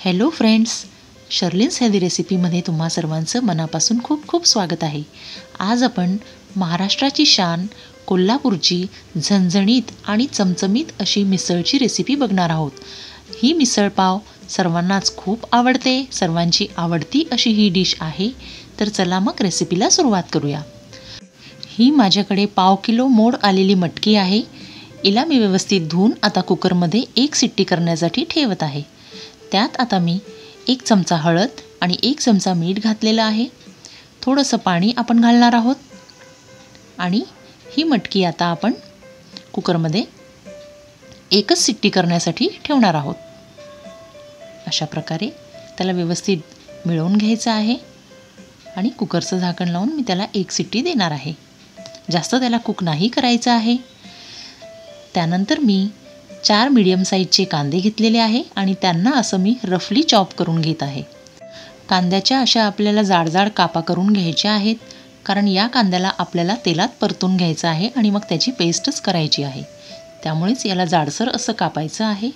Hello friends, शर्लिन्स healthy रेसिपीमध्ये तुम्हा सर्वांचं मनापासून खूप खूप स्वागत आहे। आज आपण महाराष्ट्राची शान कोल्हापूरची झणझणीत आणि चमचमीत अशी मिसळची रेसिपी बघणार आहोत। ही मिसळ पाव सर्वांनाच खूप आवडते, सर्वांची आवडती अशी ही डिश आहे। तर चला मग रेसिपीला सुरुवात करूया। ही माझ्याकडे पाव किलो मोड आलेली मटकी आहे। हिला मी व्यवस्थित धुवून आता कुकरमध्ये एक शिट्टी करण्यासाठी ठेवत आहे। त्यात आता मी 1 चमचा हळद आणि 1 चमचा मीठ घातलेलं आहे। थोडंसं पाणी आपण घालणार आहोत आणि ही मटकी आता आपण कुकरमध्ये एकच शिट्टी करण्यासाठी ठेवणार आहोत। अशा प्रकारे त्याला व्यवस्थित मिळवून घ्यायचं आहे आणि कुकरचं झाकण लावून मी त्याला एक शिट्टी देणार आहे। जास्त त्याला कुक नाही करायचं आहे। त्यानंतर मी 4 मीडियम साईजचे कांदे घेतलेले आहे आणि त्यांना असं मी रफली चॉप करून घेत आहे। कांद्याच्या अशा आपल्याला जाड कापा करून घ्यायच्या आहेत, कारण या कांद्याला आपल्याला तेलात परतून घ्यायचं आहे आणि मग त्याची पेस्टच करायची आहे। त्यामुळेच याला जाडसर असं कापायचं आहे।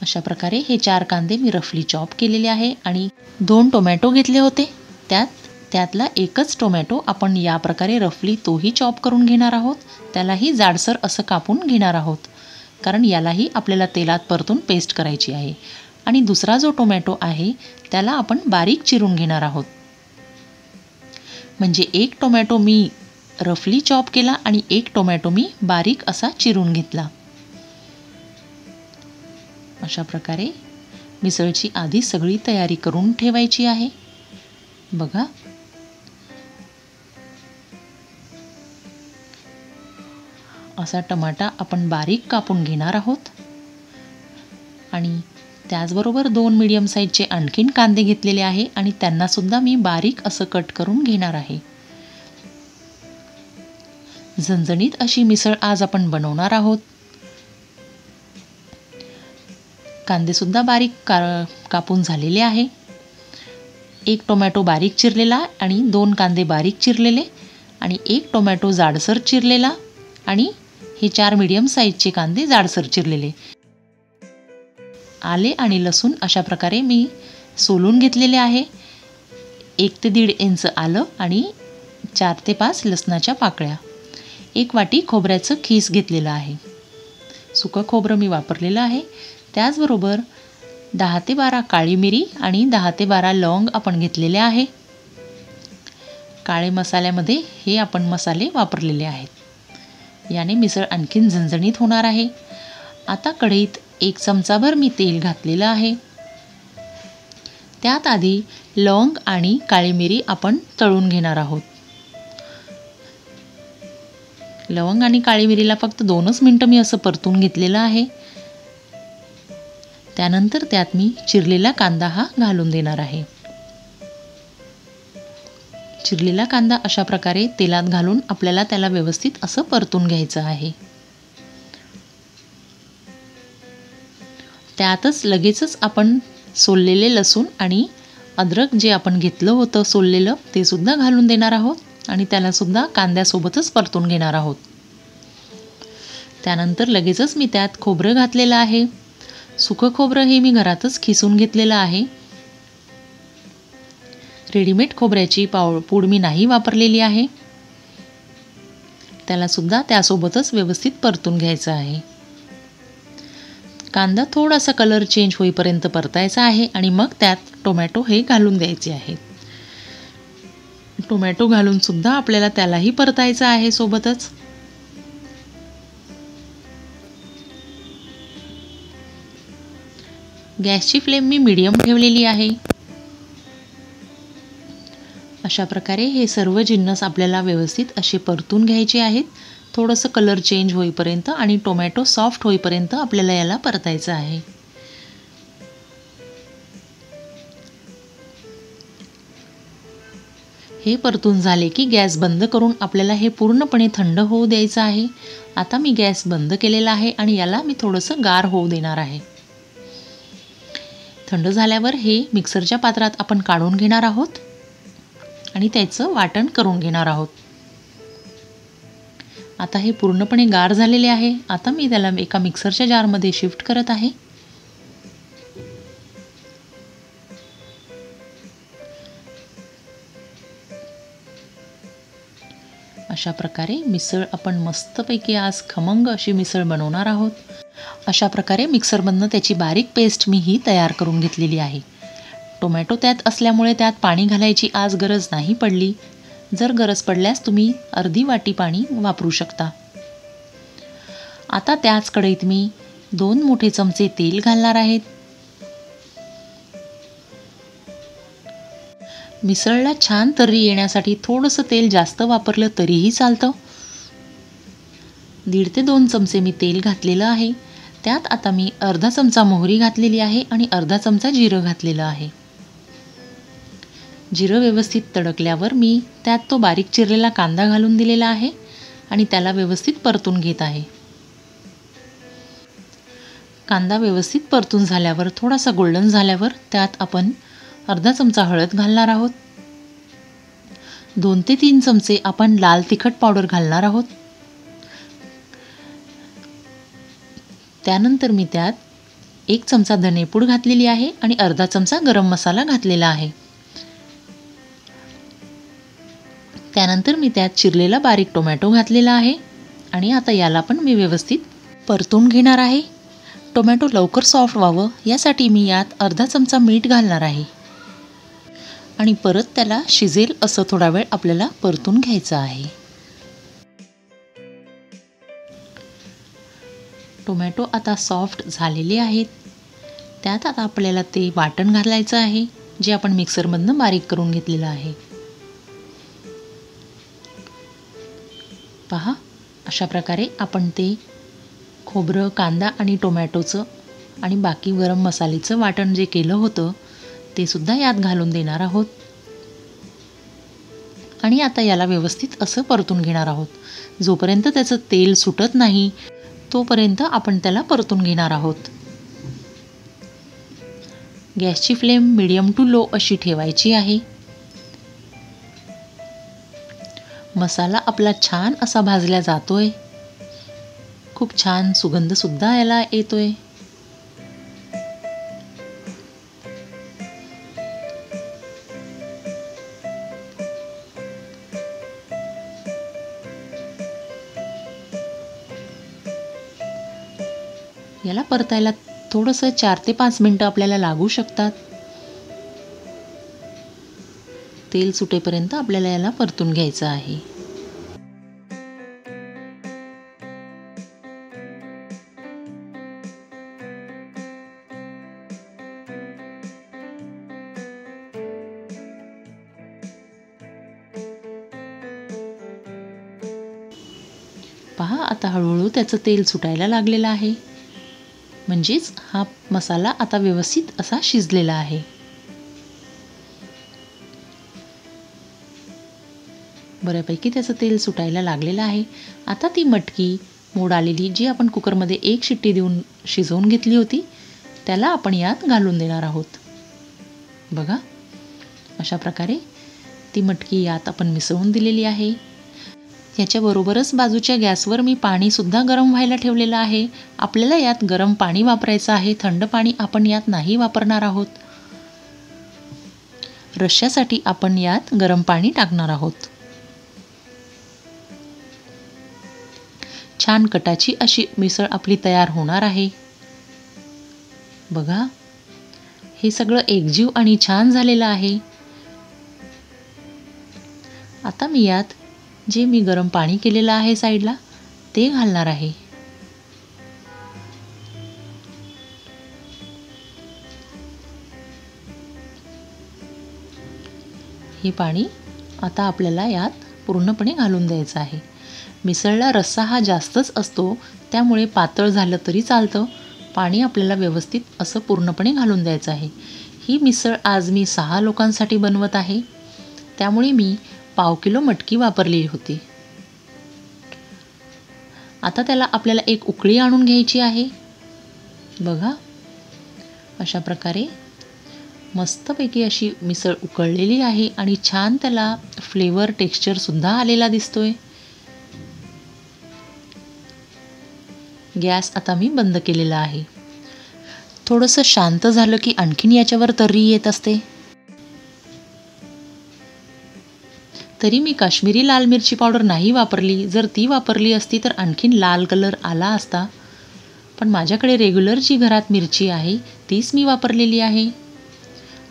अशा प्रकारे हे 4 कांदे मी रफली चॉप केलेले आहे आणि 2 टोमॅटो घेतले होते। त्यातला एकच टोमॅटो आपण या प्रकारे रफली तोही चॉप करून घेणार आहोत। त्यालाही जाडसर असं कापून घेणार आहोत, कारण यालाही आपल्याला तेलात परतून पेस्ट करायची आहे। आणि दुसरा जो टोमॅटो आहे त्याला आपण बारीक चिरून घेणार आहोत। म्हणजे एक टोमॅटो मी रफली चॉप केला आणि एक टोमॅटो मी बारीक असा चिरून घेतला। अशा प्रकारे मिसळची आधी सगळी तयारी करून ठेवायची आहे। बघा, असा टमाटा आपण बारीक कापून घेणार आहोत आणि त्याचबरोबर 2 मीडियम साईजचे आणखीन कांदे घेतलेले आहे आणि त्यांना सुद्धा मी बारीक असं कट करून घेणार आहे। झणझणीत अशी मिसळ आज आपण बनवणार आहोत। कांदे सुद्धा बारीक कापून झालेले आहे। 1 टोमॅटो बारीक चिरलेला आणि 2 कांदे बारीक चिरलेले आणि 1 टोमॅटो जाडसर चिरलेला आणि हे 4 मीडियम साईजचे कांदे जाडसर चिरलेले। आले आणि लसूण अशा प्रकारे मी सोलून घेतलेले आहे। 1 ते 1.5 इंच आलं आणि 4 ते 5 लसणाच्या पाकळ्या। 1 वाटी खोबऱ्याचं खीस घेतलेलं आहे। सुकं खोबरं मी वापरलेलं आहे। त्याचबरोबर 10 ते 12 काळी मिरी आणि 10 ते 12 लवंग आपण घेतलेले आहे। काळे मसाल्यामध्ये हे आपण मसाले वापरलेले आहेत। याने मिसळ आणखीन झणझणीत होणार आहे। आता कढईत 1 चमचाभर मी तेल घातलेलं आहे। त्यात आधी लवंग आणि काळी मिरी आपण तळून घेणार आहोत। लवंग आणि काळी मिरीला फक्त 2च मिनिटं मी असं परतून घेतलेलं आहे। त्यानंतर त्यात मी चिरलेला कांदा हा घालून देणार आहे। चिरलेला कांदा अशा प्रकारे तेलात घालून आपल्याला त्याला व्यवस्थित असं परतून घ्यायचं आहे। त्यातच लगेचच आपण सोललेले लसूण आणि अद्रक जे आपण घेतलं होतं सोललेलं ते सुद्धा घालून देणार आहोत आणि त्याला सुद्धा कांद्यासोबतच परतून घेणार आहोत। त्यानंतर लगेचच मी त्यात खोबरं घातलेलं आहे। सुकं खोबरं हे मी घरातच खिसून घेतलेलं आहे। रेडीमेड खोबऱ्याची पूड मी नाही वापरलेली आहे। त्याला सुद्धा त्यासोबतच व्यवस्थित परतून घ्यायचं आहे। कांदा थोडासा कलर चेंज होईपर्यंत परतायचा आहे आणि मग त्यात टोमॅटो हे घालून द्यायचे आहे। टोमॅटो घालून सुद्धा आपल्याला त्यालाही परतायचं आहे सोबतच। गॅसची फ्लेम मी मीडियम ठेवलेली आहे। अशा प्रकारे हे सर्व जिन्नस आपल्याला व्यवस्थित असे परतून घ्यायचे आहेत। थोडंसं कलर चेंज होईपर्यंत आणि टोमॅटो सॉफ्ट होईपर्यंत आपल्याला याला परतायचं आहे। हे परतून झाले की गॅस बंद करून आपल्याला हे पूर्णपणे थंड होऊ द्यायचं आहे। आता मी गॅस बंद केलेला आहे आणि याला मी थोडंसं गार होऊ देणार आहे। थंड झाल्यावर हे मिक्सरच्या पात्रात आपण काढून घेणार आहोत आणि त्याचं वाटण करून घेणार आहोत। आता हे पूर्णपणे गार झालेले आहे। आता मी त्याला एका मिक्सरच्या जारमध्ये शिफ्ट करत आहे। अशा प्रकारे मिसळ आपण मस्तपैकी आज खमंग अशी मिसळ बनवणार आहोत. अशा प्रकारे मिक्सरमधनं त्याची बारीक पेस्ट मी ही तयार करून घेतलेली आहे. टोमॅटो त्यात असल्यामुळे त्यात पाणी घालायची आज गरज नाही पडली. जर गरज पडल्यास तुम्ही अर्धी वाटी पाणी वापरू शकता. आता त्याच कढईत मी 2 मोठे चमचे तेल घालणार आहेत. मिसळला छान तर्री येण्यासाठी थोडंसं तेल जास्त वापरलं तरीही चालतं. 1.5 ते 2 चमचे मी तेल घातलेलं आहे. त्यात आता मी अर्धा चमचा मोहरी घातलेली आहे आणि अर्धा चमचा जिरं घातलेलं आहे. जिरं व्यवस्थित तडकल्यावर मी त्यात तो बारीक चिरलेला कांदा घालून दिलेला आहे आणि त्याला व्यवस्थित परतून घेत आहे. कांदा व्यवस्थित परतून झाल्यावर थोडासा गोल्डन झाल्यावर त्यात आपण अर्धा चमचा हळद घालणार आहोत. 2 ते 3 चमचे आपण लाल तिखट पावडर घालणार आहोत. त्यानंतर मी त्यात 1 चमचा धनेपूड घातलेली आहे आणि अर्धा चमचा गरम मसाला घातलेला आहे. त्यानंतर मी त्यात चिरलेला बारीक टोमॅटो घातलेला आहे आणि आता याला पण मी व्यवस्थित परतून घेणार आहे. टोमॅटो लवकर सॉफ्ट व्हावं यासाठी मी यात अर्धा चमचा मीठ घालणार आहे आणि परत त्याला शिजेल असं थोडा वेळ आपल्याला परतून घ्यायचं आहे. टोमॅटो आता सॉफ्ट झालेले आहेत. त्यात आता आपल्याला ते वाटण घालायचं आहे जे आपण मिक्सरमधनं बारीक करून घेतलेलं आहे. पहा, अशा प्रकारे आपण ते खोबरं, कांदा आणि टोमॅटोचं आणि बाकी गरम मसाल्याचं वाटण जे केलं होतं ते सुद्धा यात घालून देणार आहोत आणि आता याला व्यवस्थित असं परतून घेणार आहोत. जोपर्यंत त्याचं तेल सुटत नाही तोपर्यंत आपण त्याला परतून घेणार आहोत. गॅसची फ्लेम मीडियम टू लो अशी ठेवायची आहे. मसाला आपला छान असा भाजला जातोय. खूप छान सुगंध सुद्धा याला येतोय. याला परतायला थोडंसं 4 ते 5 मिनिटं आपल्याला लागू शकतात. तेल सुटेपर्यंत आपल्याला याला परतून घ्यायचं आहे. पहा, आता हळूहळू त्याचं तेल सुटायला लागलेलं आहे. म्हणजेच हा मसाला आता व्यवस्थित असा शिजलेला आहे. बऱ्यापैकी त्याचं तेल सुटायला लागलेलं आहे. आता ती मटकी मोड आलेली जी आपण कुकरमध्ये 1 शिट्टी देऊन शिजवून घेतली होती त्याला आपण यात घालून देणार आहोत. बघा, अशा प्रकारे ती मटकी यात आपण मिसळून दिलेली आहे. याच्याबरोबरच बाजूच्या गॅसवर मी पाणीसुद्धा गरम व्हायला ठेवलेलं आहे. आपल्याला यात गरम पाणी वापरायचं आहे. थंड पाणी आपण यात नाही वापरणार आहोत. रश्श्यासाठी आपण यात गरम पाणी टाकणार आहोत. छान कटाची अशी मिसळ आपली तयार होणार आहे. बघा, हे सगळं एकजीव आणि छान झालेलं आहे. आता मी यात जे मी गरम पाणी केलेलं आहे साईडला ते घालणार आहे. हे पाणी आता आपल्याला यात पूर्णपणे घालून द्यायचं आहे. मिसळला रस्सा हा जास्तच असतो त्यामुळे पातळ झालं तरी चालतं. पाणी आपल्याला व्यवस्थित असं पूर्णपणे घालून द्यायचं आहे. ही मिसळ आज मी 6 लोकांसाठी बनवत आहे त्यामुळे मी पाव किलो मटकी वापरलेली होती. आता त्याला आपल्याला एक उकळी आणून घ्यायची आहे. बघा, अशा प्रकारे मस्तपैकी अशी मिसळ उकळलेली आहे आणि छान त्याला फ्लेवर टेक्स्चर सुद्धा आलेला दिसतोय. गॅस आता मी बंद केलेला आहे. थोडंसं शांत झालं की आणखीन याच्यावर तर्री येत असते. तरी मी काश्मीरी लाल मिरची पावडर नाही वापरली. जर ती वापरली असती तर आणखीन लाल कलर आला असता. पण माझ्याकडे रेग्युलर जी घरात मिरची आहे तीच मी वापरलेली आहे.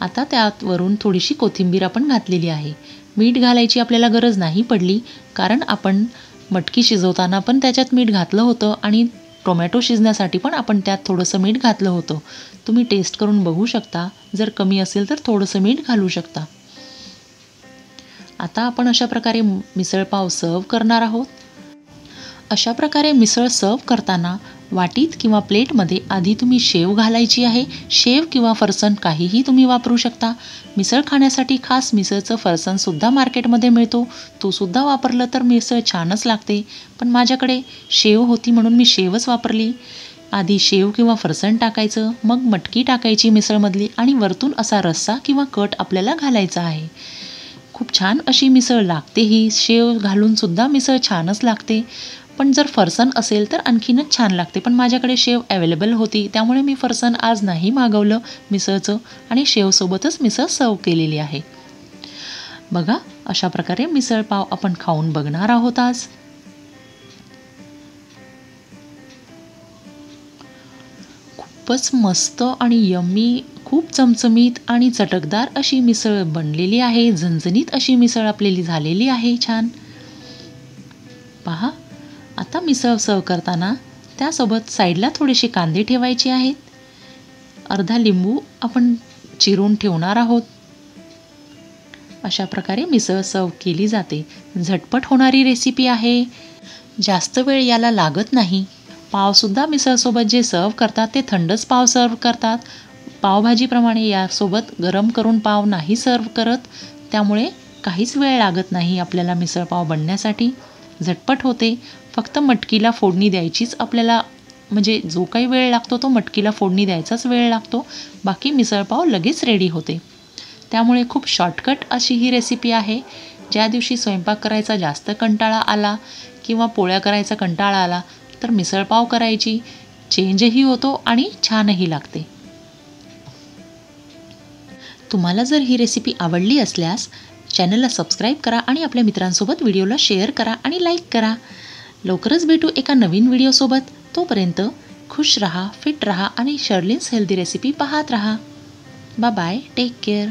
आता त्यात वरून थोडीशी कोथिंबीर आपण घातलेली आहे. मीठ घालायची आपल्याला गरज नाही पडली, कारण आपण मटकी शिजवताना पण त्याच्यात मीठ घातलं होतं आणि टोमॅटो शिजण्यासाठी पण आपण त्यात थोडंसं मीठ घातलं होतं. तुम्ही टेस्ट करून बघू शकता. जर कमी असेल तर थोडंसं मीठ घालू शकता. आता आपण अशा प्रकारे मिसळपाव सर्व करणार आहोत. अशा प्रकारे मिसळ सर्व करताना वाटीत किंवा प्लेटमध्ये आधी तुम्ही शेव घालायची आहे. शेव किंवा फरसाण काहीही तुम्ही वापरू शकता. मिसळ खाण्यासाठी खास मिसळचं फरसाणसुद्धा मार्केटमध्ये मिळतो. तो सुद्धा वापरलं तर मिसळ छानच लागते. पण माझ्याकडे शेव होती म्हणून मी शेवच वापरली. आधी शेव किंवा फरसाण टाकायचं, मग मटकी टाकायची मिसळमधली आणि वरतून असा रस्सा किंवा कट आपल्याला घालायचा आहे. खूप छान अशी मिसळ लागते ही. शेव घालूनसुद्धा मिसळ छानच लागते. पण जर फरसाण असेल तर आणखीनच छान लागते. पण माझ्याकडे शेव अवेलेबल होती, त्यामुळे मी फरसाण आज नाही मागवलं मिसळचं आणि शेवसोबतच मिसळ सर्व केलेली आहे. बघा, अशा प्रकारे मिसळपाव आपण खाऊन बघणार आहोत आज. खूपच मस्त आणि यम्मी, खूप चमचमीत आणि चटकदार अशी मिसळ बनलेली आहे. झणझणीत अशी मिसळ आपली झालेली आहे छान. पहा, आता मिसळ सर्व करताना त्यासोबत साईडला थोडेसे कांदे ठेवायचे आहेत. अर्धा लिंबू आपण चिरून ठेवणार आहोत. अशा प्रकारे मिसळ सर्व केली जाते. झटपट होणारी रेसिपी आहे. जास्त वेळ याला लागत नाही. पावसुद्धा मिसळसोबत जे सर्व करतात ते थंडच पाव सर्व करतात. पावभाजीप्रमाणे यासोबत गरम करून पाव नाही सर्व करत. त्यामुळे काहीच वेळ लागत नाही आपल्याला मिसळपाव बनण्यासाठी. झटपट होते. फक्त मटकीला फोडणी द्यायचीच आपल्याला, म्हणजे जो काही वेळ लागतो तो मटकीला फोडणी द्यायचाच वेळ लागतो. बाकी मिसळपाव लगेच रेडी होते. त्यामुळे खूप शॉर्टकट अशी ही रेसिपी आहे. ज्या दिवशी स्वयंपाक करायचा जास्त कंटाळा आला किंवा पोळ्या करायचा कंटाळा आला तर मिसळपाव करायची. चेंजही होतो आणि छानही लागते. तुम्हाला जर ही रेसिपी आवडली असल्यास चॅनलला सबस्क्राईब करा आणि आपल्या मित्रांसोबत व्हिडिओला शेअर करा आणि लाईक करा. लवकरच भेटू एका नवीन व्हिडिओसोबत. तोपर्यंत खुश रहा, फिट रहा आणि शर्लिन्स हेल्दी रेसिपी पाहत रहा. Bye bye. Take care.